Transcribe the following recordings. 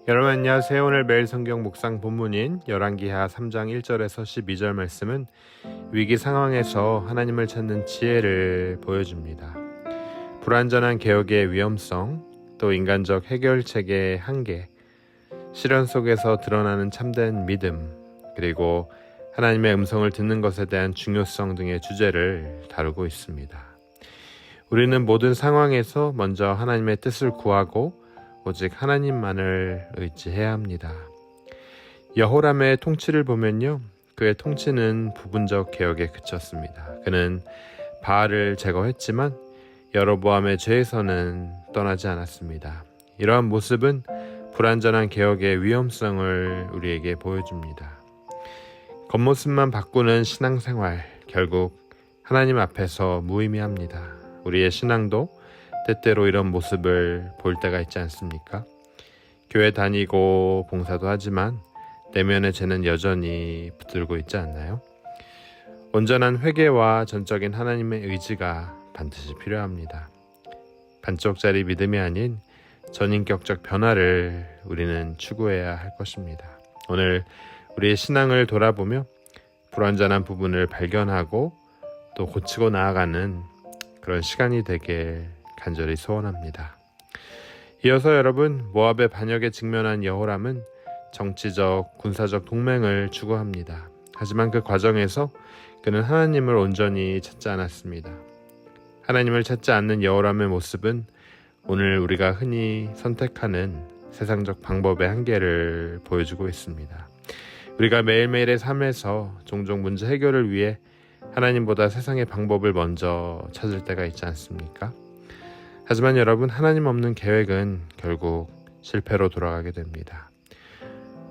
여러분 안녕하세요. 오늘 매일 성경 묵상 본문인 열왕기하 3장 1절에서 12절 말씀은 위기 상황에서 하나님을 찾는 지혜를 보여줍니다. 불완전한 개혁의 위험성, 또 인간적 해결책의 한계, 시련 속에서 드러나는 참된 믿음, 그리고 하나님의 음성을 듣는 것에 대한 중요성 등의 주제를 다루고 있습니다. 우리는 모든 상황에서 먼저 하나님의 뜻을 구하고 오직 하나님만을 의지해야 합니다. 여호람의 통치를 보면요, 그의 통치는 부분적 개혁에 그쳤습니다. 그는 바알을 제거했지만 여로보암의 죄에서는 떠나지 않았습니다. 이러한 모습은 불완전한 개혁의 위험성을 우리에게 보여줍니다. 겉모습만 바꾸는 신앙생활, 결국 하나님 앞에서 무의미합니다. 우리의 신앙도 때때로 이런 모습을 볼 때가 있지 않습니까? 교회 다니고 봉사도 하지만 내면의 죄는 여전히 붙들고 있지 않나요? 온전한 회개와 전적인 하나님의 의지가 반드시 필요합니다. 반쪽짜리 믿음이 아닌 전인격적 변화를 우리는 추구해야 할 것입니다. 오늘 우리의 신앙을 돌아보며 불완전한 부분을 발견하고 또 고치고 나아가는 그런 시간이 되길 간절히 소원합니다. 이어서 여러분, 모압의 반역에 직면한 여호람은 정치적, 군사적 동맹을 추구합니다. 하지만 그 과정에서 그는 하나님을 온전히 찾지 않았습니다. 하나님을 찾지 않는 여호람의 모습은 오늘 우리가 흔히 선택하는 세상적 방법의 한계를 보여주고 있습니다. 우리가 매일매일의 삶에서 종종 문제 해결을 위해 하나님보다 세상의 방법을 먼저 찾을 때가 있지 않습니까? 하지만 여러분, 하나님 없는 계획은 결국 실패로 돌아가게 됩니다.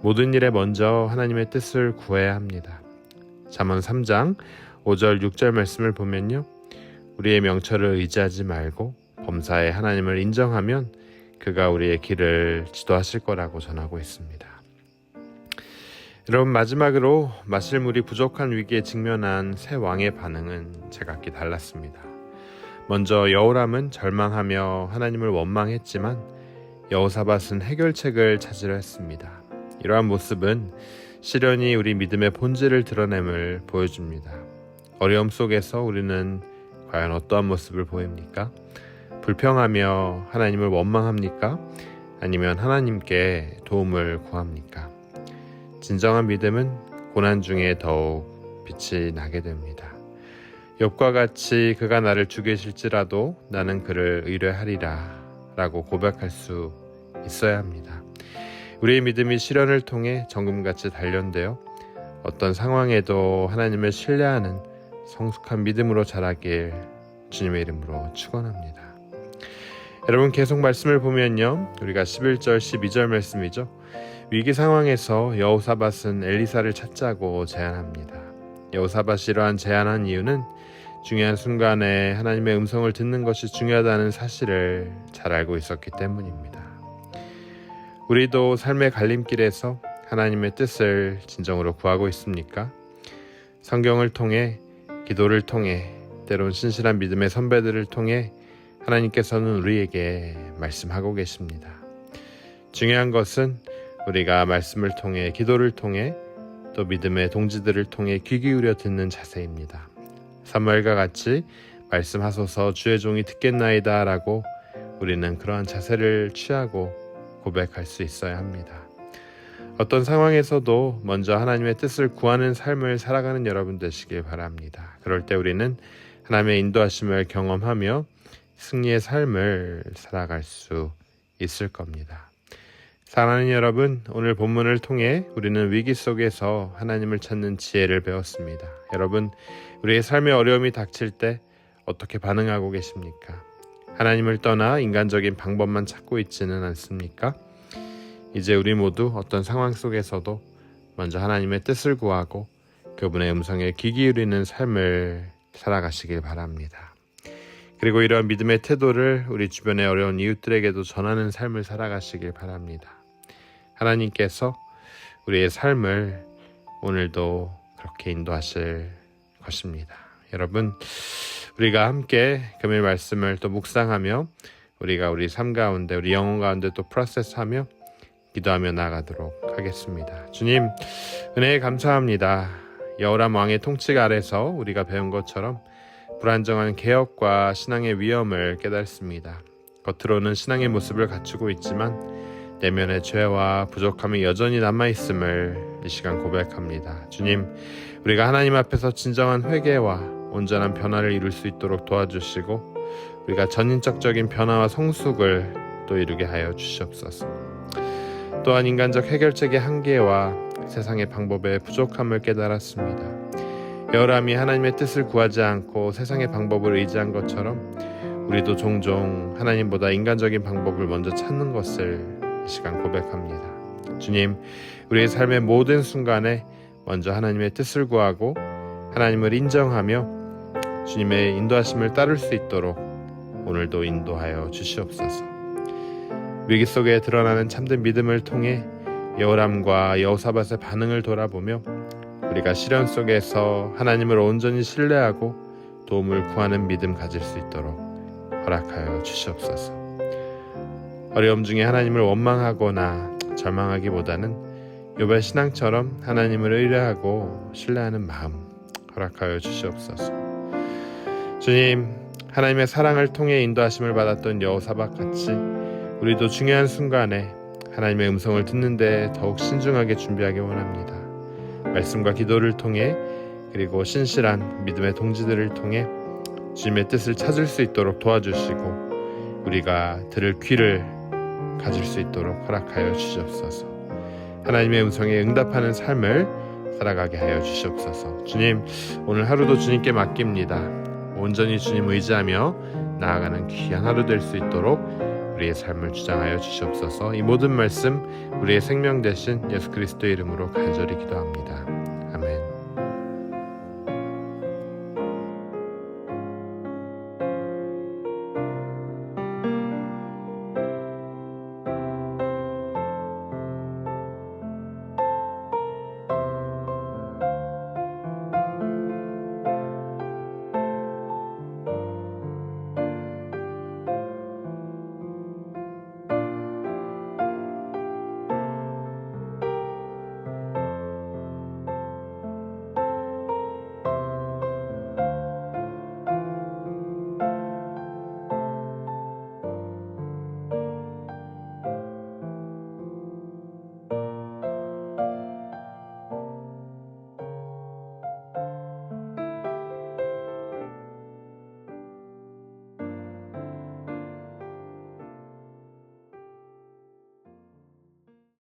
모든 일에 먼저 하나님의 뜻을 구해야 합니다. 잠언 3장 5절 6절 말씀을 보면요, 우리의 명철을 의지하지 말고 범사에 하나님을 인정하면 그가 우리의 길을 지도하실 거라고 전하고 있습니다. 여러분, 마지막으로 마실 물이 부족한 위기에 직면한 새 왕의 반응은 제각기 달랐습니다. 먼저 여호람은 절망하며 하나님을 원망했지만 여호사밧은 해결책을 찾으려 했습니다. 이러한 모습은 시련이 우리 믿음의 본질을 드러냄을 보여줍니다. 어려움 속에서 우리는 과연 어떠한 모습을 보입니까? 불평하며 하나님을 원망합니까? 아니면 하나님께 도움을 구합니까? 진정한 믿음은 고난 중에 더욱 빛이 나게 됩니다. 욥과 같이 그가 나를 죽이실지라도 나는 그를 의뢰하리라 라고 고백할 수 있어야 합니다. 우리의 믿음이 시련을 통해 정금같이 단련되어 어떤 상황에도 하나님을 신뢰하는 성숙한 믿음으로 자라길 주님의 이름으로 축원합니다. 여러분, 계속 말씀을 보면요, 우리가 11절 12절 말씀이죠. 위기 상황에서 여호사밧은 엘리사를 찾자고 제안합니다. 여호사밧이 이러한 제안한 이유는 중요한 순간에 하나님의 음성을 듣는 것이 중요하다는 사실을 잘 알고 있었기 때문입니다. 우리도 삶의 갈림길에서 하나님의 뜻을 진정으로 구하고 있습니까? 성경을 통해, 기도를 통해, 때론 신실한 믿음의 선배들을 통해 하나님께서는 우리에게 말씀하고 계십니다. 중요한 것은 우리가 말씀을 통해, 기도를 통해, 또 믿음의 동지들을 통해 귀 기울여 듣는 자세입니다. 사무엘과 같이 말씀하소서 주의 종이 듣겠나이다 라고 우리는 그러한 자세를 취하고 고백할 수 있어야 합니다. 어떤 상황에서도 먼저 하나님의 뜻을 구하는 삶을 살아가는 여러분 되시길 바랍니다. 그럴 때 우리는 하나님의 인도하심을 경험하며 승리의 삶을 살아갈 수 있을 겁니다. 사랑하는 여러분, 오늘 본문을 통해 우리는 위기 속에서 하나님을 찾는 지혜를 배웠습니다. 여러분, 우리의 삶의 어려움이 닥칠 때 어떻게 반응하고 계십니까? 하나님을 떠나 인간적인 방법만 찾고 있지는 않습니까? 이제 우리 모두 어떤 상황 속에서도 먼저 하나님의 뜻을 구하고 그분의 음성에 귀 기울이는 삶을 살아가시길 바랍니다. 그리고 이러한 믿음의 태도를 우리 주변의 어려운 이웃들에게도 전하는 삶을 살아가시길 바랍니다. 하나님께서 우리의 삶을 오늘도 그렇게 인도하실 것입니다. 여러분, 우리가 함께 금요일 말씀을 또 묵상하며 우리가 우리 삶 가운데, 우리 영혼 가운데 또 프로세스하며 기도하며 나아가도록 하겠습니다. 주님, 은혜에 감사합니다. 여호람 왕의 통치 아래서 우리가 배운 것처럼 불안정한 개혁과 신앙의 위험을 깨닫습니다. 겉으로는 신앙의 모습을 갖추고 있지만 내면의 죄와 부족함이 여전히 남아있음을 이 시간 고백합니다. 주님, 우리가 하나님 앞에서 진정한 회개와 온전한 변화를 이룰 수 있도록 도와주시고 우리가 전인격적인 변화와 성숙을 또 이루게 하여 주시옵소서. 또한 인간적 해결책의 한계와 세상의 방법의 부족함을 깨달았습니다. 여호람이 하나님의 뜻을 구하지 않고 세상의 방법을 의지한 것처럼 우리도 종종 하나님보다 인간적인 방법을 먼저 찾는 것을 이 시간 고백합니다. 주님, 우리의 삶의 모든 순간에 먼저 하나님의 뜻을 구하고 하나님을 인정하며 주님의 인도하심을 따를 수 있도록 오늘도 인도하여 주시옵소서. 위기 속에 드러나는 참된 믿음을 통해 여호람과 여호사밧의 반응을 돌아보며 우리가 시련 속에서 하나님을 온전히 신뢰하고 도움을 구하는 믿음 가질 수 있도록 허락하여 주시옵소서. 어려움 중에 하나님을 원망하거나 절망하기보다는 욥의 신앙처럼 하나님을 의뢰하고 신뢰하는 마음 허락하여 주시옵소서. 주님, 하나님의 사랑을 통해 인도하심을 받았던 여호사밧 같이 우리도 중요한 순간에 하나님의 음성을 듣는데 더욱 신중하게 준비하기 원합니다. 말씀과 기도를 통해 그리고 신실한 믿음의 동지들을 통해 주님의 뜻을 찾을 수 있도록 도와주시고 우리가 들을 귀를 가질 수 있도록 허락하여 주시옵소서. 하나님의 음성에 응답하는 삶을 살아가게 하여 주시옵소서. 주님, 오늘 하루도 주님께 맡깁니다. 온전히 주님 의지하며 나아가는 귀한 하루 될 수 있도록 우리의 삶을 주장하여 주시옵소서. 이 모든 말씀 우리의 생명 되신 예수 그리스도의 이름으로 간절히 기도합니다.